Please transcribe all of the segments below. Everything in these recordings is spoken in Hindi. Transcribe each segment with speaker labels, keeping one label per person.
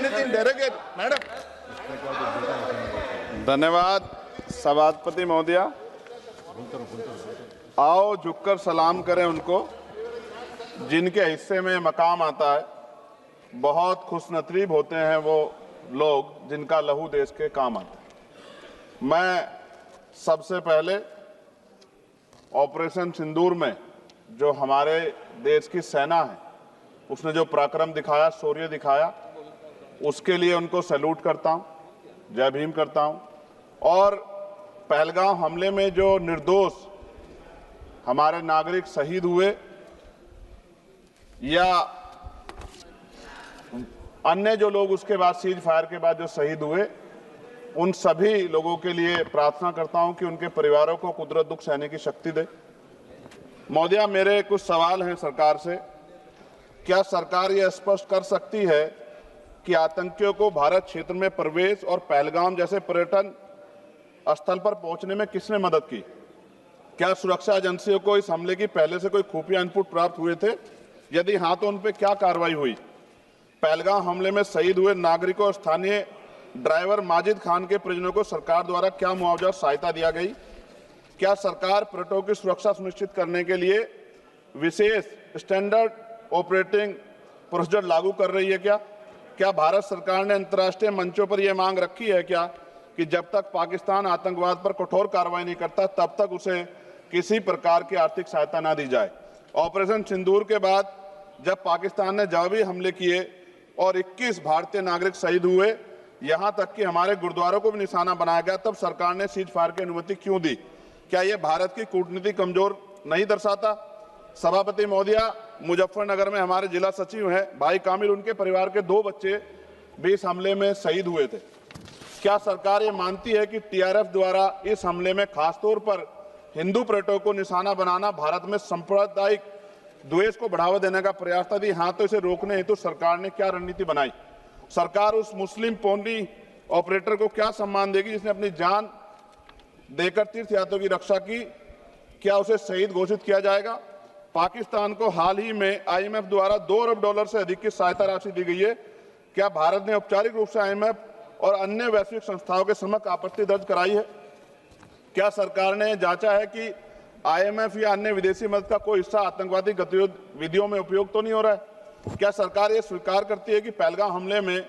Speaker 1: Anything derogatory, madam. धन्यवाद सभापति महोदय। आओ झुककर सलाम करें उनको जिनके हिस्से में मकाम आता है। बहुत खुशनसीब होते हैं वो लोग जिनका लहू देश के काम आता है। मैं सबसे पहले ऑपरेशन सिंदूर में जो हमारे देश की सेना है उसने जो पराक्रम दिखाया, शौर्य दिखाया, उसके लिए उनको सैल्यूट करता हूं, जय भीम करता हूं। और पहलगाम हमले में जो निर्दोष हमारे नागरिक शहीद हुए या अन्य जो लोग उसके बाद सीज फायर के बाद जो शहीद हुए, उन सभी लोगों के लिए प्रार्थना करता हूं कि उनके परिवारों को कुदरत दुख सहने की शक्ति दे। महोदया, मेरे कुछ सवाल हैं सरकार से। क्या सरकार यह स्पष्ट कर सकती है कि आतंकियों को भारत क्षेत्र में प्रवेश और पहलगाम जैसे पर्यटन स्थल पर पहुंचने में किसने मदद की? क्या सुरक्षा एजेंसियों को इस हमले की पहले से कोई खुफिया इनपुट प्राप्त हुए थे? यदि हाँ, तो उन पर क्या कार्रवाई हुई? पहलगाम हमले में शहीद हुए नागरिकों और स्थानीय ड्राइवर माजिद खान के परिजनों को सरकार द्वारा क्या मुआवजा सहायता दिया गई? क्या सरकार पर्यटकों की सुरक्षा सुनिश्चित करने के लिए विशेष स्टैंडर्ड ऑपरेटिंग प्रोसीजर लागू कर रही है? क्या भारत सरकार ने अंतर्राष्ट्रीय मंचों पर यह मांग रखी है कि जब तक पाकिस्तान आतंकवाद पर कठोर कार्रवाई नहीं करता तब तक उसे किसी प्रकार की आर्थिक सहायता न दी जाए? ऑपरेशन सिंदूर के बाद जब पाकिस्तान ने जवाबी हमले किए और 21 भारतीय नागरिक शहीद हुए, यहां तक कि हमारे गुरुद्वारों को भी निशाना बनाया गया, तब सरकार ने सीज फायर की अनुमति क्यों दी? क्या यह भारत की कूटनीति कमजोर नहीं दर्शाता? सभापति महोदया, मुजफ्फरनगर में हमारे जिला सचिव हैं भाई कामिल, उनके परिवार के 2 बच्चे भी इस हमले में शहीद हुए थे। क्या सरकार ये मानती है कि टीआरएफ द्वारा इस हमले में खासतौर पर हिंदू पर्यटकों को निशाना बनाना भारत में सांप्रदायिक द्वेष को बढ़ावा देने का प्रयास था? यदि हाँ, तो इसे रोकने हेतु सरकार ने क्या रणनीति बनाई? सरकार उस मुस्लिम पोनी ऑपरेटर को क्या सम्मान देगी जिसने अपनी जान देकर तीर्थ यात्रियों की रक्षा की? क्या उसे शहीद घोषित किया जाएगा? पाकिस्तान को हाल ही में आईएमएफ द्वारा $2 अरब से अधिक की सहायता राशि दी गई है। क्या भारत ने औपचारिक रूप से आईएमएफ और अन्य वैश्विक संस्थाओं के समक्ष आपत्ति दर्ज कराई है? क्या सरकार ने जांचा है कि आईएमएफ या अन्य विदेशी मदद का कोई हिस्सा आतंकवादी गतिविधियों में उपयोग तो नहीं हो रहा है? क्या सरकार ये स्वीकार करती है कि पहलगाम हमले में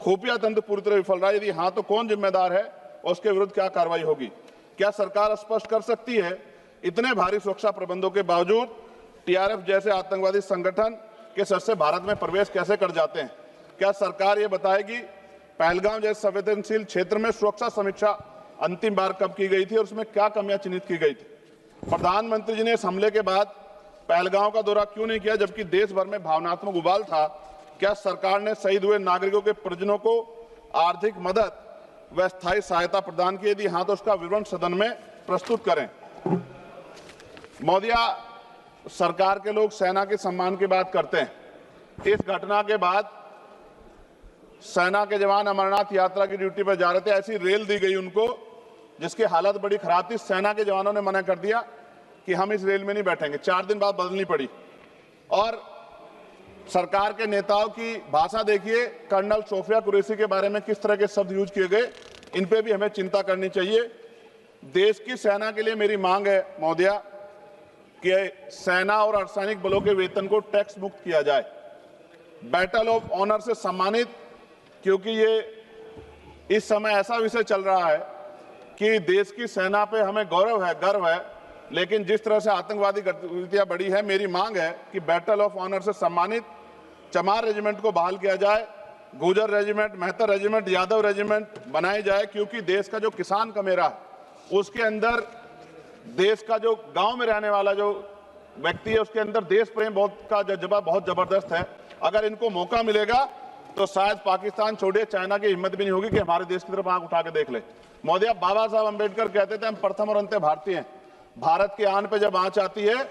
Speaker 1: खुफिया तंत्र पूरी तरह विफल रहा है? यदि हाँ, तो कौन जिम्मेदार है और उसके विरुद्ध क्या कार्रवाई होगी? क्या सरकार स्पष्ट कर सकती है इतने भारी सुरक्षा प्रबंधों के बावजूद टीआरएफ जैसे आतंकवादी संगठन के सदस्य भारत में प्रवेश कैसे कर जाते हैं? क्या सरकार ये बताएगी पहलगाम जैसे संवेदनशील क्षेत्र में सुरक्षा समीक्षा अंतिम बार कब की गई थी और उसमें क्या कमियां चिन्हित की गई थी? प्रधानमंत्री जी ने इस हमले के बाद पहलगाम का दौरा क्यों नहीं किया जबकि देश भर में भावनात्मक उबाल था? क्या सरकार ने शहीद हुए नागरिकों के परिजनों को आर्थिक मदद व स्थायी सहायता प्रदान की? यदि हाँ, तो उसका विवरण सदन में प्रस्तुत करें। महोदया, सरकार के लोग सेना के सम्मान की बात करते हैं। इस घटना के बाद सेना के जवान अमरनाथ यात्रा की ड्यूटी पर जा रहे थे, ऐसी रेल दी गई उनको जिसकी हालत बड़ी खराब थी। सेना के जवानों ने मना कर दिया कि हम इस रेल में नहीं बैठेंगे। 4 दिन बाद बदलनी पड़ी। और सरकार के नेताओं की भाषा देखिए, कर्नल सोफिया कुरैशी के बारे में किस तरह के शब्द यूज किए गए, इन पे भी हमें चिंता करनी चाहिए। देश की सेना के लिए मेरी मांग है महोदया कि सेना और अर्धसैनिक बलों के वेतन को टैक्स मुक्त किया जाए, बैटल ऑफ ऑनर से सम्मानित, क्योंकि ये इस समय ऐसा विषय चल रहा है कि देश की सेना पे हमें गौरव है, गर्व है, लेकिन जिस तरह से आतंकवादी गतिविधियां बढ़ी है, मेरी मांग है कि बैटल ऑफ ऑनर से सम्मानित चमार रेजिमेंट को बहाल किया जाए, Gurjar regiment, Mehtar regiment, Yadav regiment बनाई जाए, क्योंकि देश का जो किसान का मेरा है उसके अंदर देश का जो गांव में रहने वाला जो व्यक्ति है उसके अंदर देश प्रेम का जज्बा बहुत जबरदस्त है। अगर इनको मौका मिलेगा तो शायद पाकिस्तान छोड़िए, चाइना की हिम्मत भी नहीं होगी कि हमारे देश की तरफ आंख उठा के देख ले। महोदया, बाबा साहब अंबेडकर कहते थे हम प्रथम और अंत्य भारतीय हैं। भारत की आन पे जब आंच आती है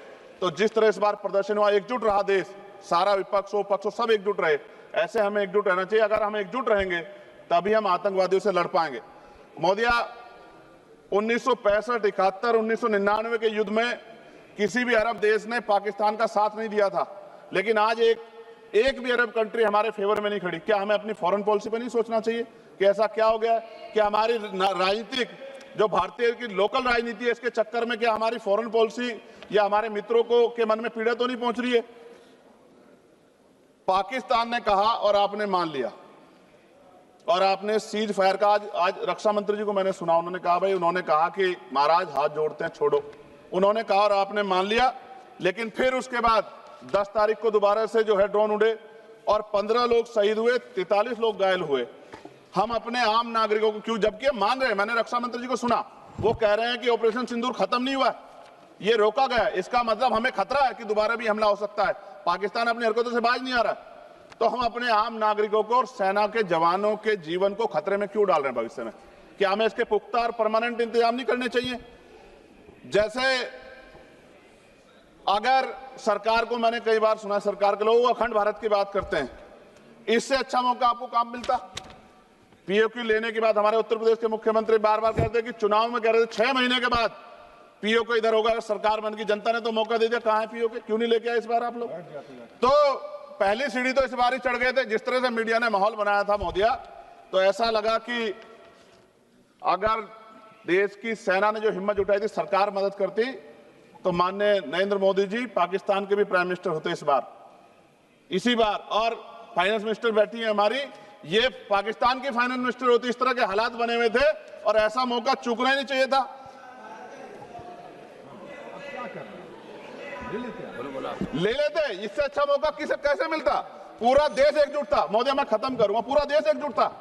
Speaker 1: तो जिस तरह इस बार प्रदर्शन हुआ, एकजुट रहा देश, सारा विपक्ष हो पक्ष हो सब एकजुट रहे, ऐसे हमें एकजुट रहना चाहिए। अगर हम एकजुट रहेंगे तभी हम आतंकवादियों से लड़ पाएंगे। महोदया, 1965, 71, 1999 के युद्ध में किसी भी अरब देश ने पाकिस्तान का साथ नहीं दिया था, लेकिन आज एक एक भी अरब कंट्री हमारे फेवर में नहीं खड़ी। क्या हमें अपनी फॉरेन पॉलिसी पर नहीं सोचना चाहिए कि ऐसा क्या हो गया कि हमारी राजनीतिक जो भारतीय की लोकल राजनीति है, इसके चक्कर में क्या हमारी फॉरेन पॉलिसी या हमारे मित्रों को के मन में पीड़ा तो नहीं पहुंच रही है? पाकिस्तान ने कहा और आपने मान लिया, और आपने सीज फायर का आज रक्षा मंत्री जी को मैंने सुना, उन्होंने कहा भाई, उन्होंने कहा कि महाराज हाथ जोड़ते हैं, छोड़ो, उन्होंने कहा और आपने मान लिया। लेकिन फिर उसके बाद 10 तारीख को दोबारा से जो है ड्रोन उड़े और 15 लोग शहीद हुए, 43 लोग घायल हुए। हम अपने आम नागरिकों को क्यों, जबकि मान रहे हैं, मैंने रक्षा मंत्री जी को सुना, वो कह रहे हैं कि ऑपरेशन सिंदूर खत्म नहीं हुआ, ये रोका गया, इसका मतलब हमें खतरा है कि दोबारा भी हमला हो सकता है, पाकिस्तान अपनी हरकतों से बाज नहीं आ रहा। तो हम अपने आम नागरिकों को और सेना के जवानों के जीवन को खतरे में क्यों डाल रहे हैं भविष्य में? क्या हमें इसके पुख्ता और परमानेंट इंतजाम नहीं करने चाहिए? जैसे अगर सरकार को, मैंने कई बार सुना सरकार के लोग अखंड भारत की बात करते हैं, इससे अच्छा मौका आपको काम मिलता। पीओक्यू लेने के बाद हमारे उत्तर प्रदेश के मुख्यमंत्री बार बार कहते हैं कि चुनाव में कह रहे थे 6 महीने के बाद पीओक्यू इधर होगा, अगर सरकार बन की, जनता ने तो मौका दे दिया, कहां है पीओक्यू? क्यों नहीं लेके आए इस बार आप लोग? तो पहली सीढ़ी तो इस बार ही चढ़ गए थे। जिस तरह से मीडिया ने माहौल बनाया था मोदिया, तो ऐसा लगा कि अगर देश की सेना ने जो हिम्मत जुटाई थी, सरकार मदद करती, तो माननीय नरेंद्र मोदी जी पाकिस्तान के भी प्राइम मिनिस्टर होते इस बार, इसी बार, और फाइनेंस मिनिस्टर बैठी है हमारी, ये पाकिस्तान की फाइनेंस मिनिस्टर होती। इस तरह के हालात बने हुए थे और ऐसा मौका चूकना ही नहीं चाहिए था। ले लेते, इससे अच्छा मौका किसे कैसे मिलता? पूरा देश एकजुट था। मोदी, मैं खत्म करूंगा, पूरा देश एकजुट था,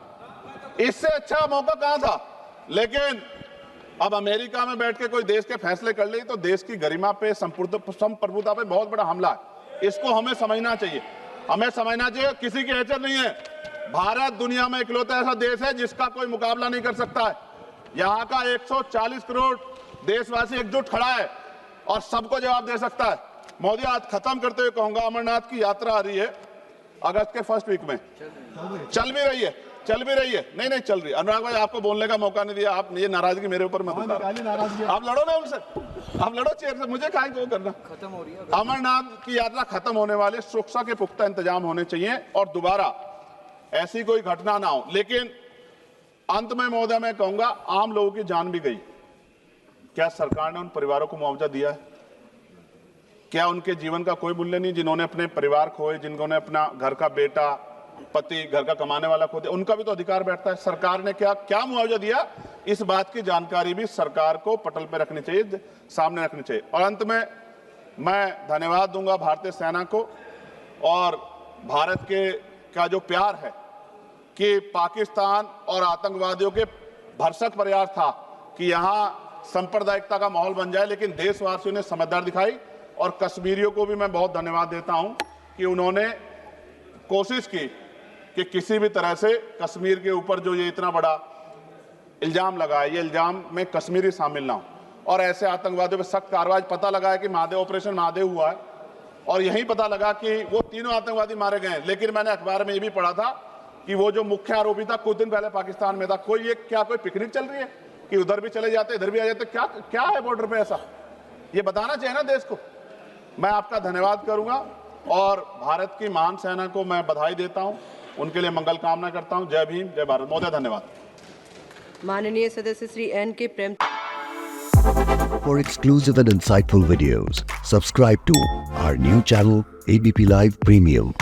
Speaker 1: इससे अच्छा मौका कहां था? लेकिन अब अमेरिका में बैठ के कोई देश के फैसले कर ले तो देश की गरिमा पे, संप्रभुता पे बहुत बड़ा हमला है। इसको हमें समझना चाहिए, हमें समझना चाहिए किसी की हैसियत नहीं है। भारत दुनिया में इकलौता ऐसा देश है जिसका कोई मुकाबला नहीं कर सकता है। यहाँ का 140 करोड़ देशवासी एकजुट खड़ा है और सबको जवाब दे सकता है। मोदी, आज खत्म करते हुए कहूंगा, अमरनाथ की यात्रा आ रही है अगस्त के फर्स्ट वीक में, चल भी रही है, नहीं चल रही। अनुराग भाई, आपको बोलने का मौका नहीं दिया, आप ये नाराजगी मेरे ऊपर मत उतारो, आप लड़ो ना उनसे, आप लड़ो चेयर से, मुझे काहे को करना। खत्म हो रही है अमरनाथ की यात्रा, खत्म होने वाले, सुरक्षा के पुख्ता इंतजाम होने चाहिए और दोबारा ऐसी कोई घटना ना हो। लेकिन अंत में महोदय मैं कहूंगा, आम लोगों की जान भी गई, क्या सरकार ने उन परिवारों को मुआवजा दिया है? क्या उनके जीवन का कोई मूल्य नहीं? जिन्होंने अपने परिवार खोए, जिन्होंने अपना घर का बेटा, पति, घर का कमाने वाला खो दिया, उनका भी तो अधिकार बैठता है। सरकार ने क्या मुआवजा दिया, इस बात की जानकारी भी सरकार को पटल पर रखनी चाहिए, सामने रखनी चाहिए। और अंत में मैं धन्यवाद दूंगा भारतीय सेना को और भारत के का जो प्यार है कि पाकिस्तान और आतंकवादियों के भरसक प्रयास था कि यहां सांप्रदायिकता का माहौल बन जाए, लेकिन देशवासियों ने समझदारी दिखाई। और कश्मीरियों को भी मैं बहुत धन्यवाद देता हूं कि उन्होंने कोशिश की कि किसी भी तरह से कश्मीर के ऊपर जो ये इतना बड़ा इल्जाम लगा है, ये इल्जाम में कश्मीरी शामिल ना हो और ऐसे आतंकवादियों पर सख्त कार्रवाई। पता लगा है कि महादेव, ऑपरेशन महादेव हुआ है और यही पता लगा कि वो तीनों आतंकवादी मारे गए। लेकिन मैंने अखबार में ये भी पढ़ा था कि वो जो मुख्य आरोपी था कुछ दिन पहले पाकिस्तान में था। कोई पिकनिक चल रही है कि उधर भी चले जाते, इधर भी आ जाते? क्या है बॉर्डर पे ऐसा? ये बताना चाहिए ना देश को। मैं आपका धन्यवाद करूंगा और भारत की महान सेना को मैं बधाई देता हूं, उनके लिए मंगल कामना करता हूं। जय भीम, जय भारत। महोदय धन्यवाद।
Speaker 2: माननीय सदस्य श्री एन के प्रेम।
Speaker 3: For exclusive and insightful videos, subscribe to our new channel ABP Live Premium.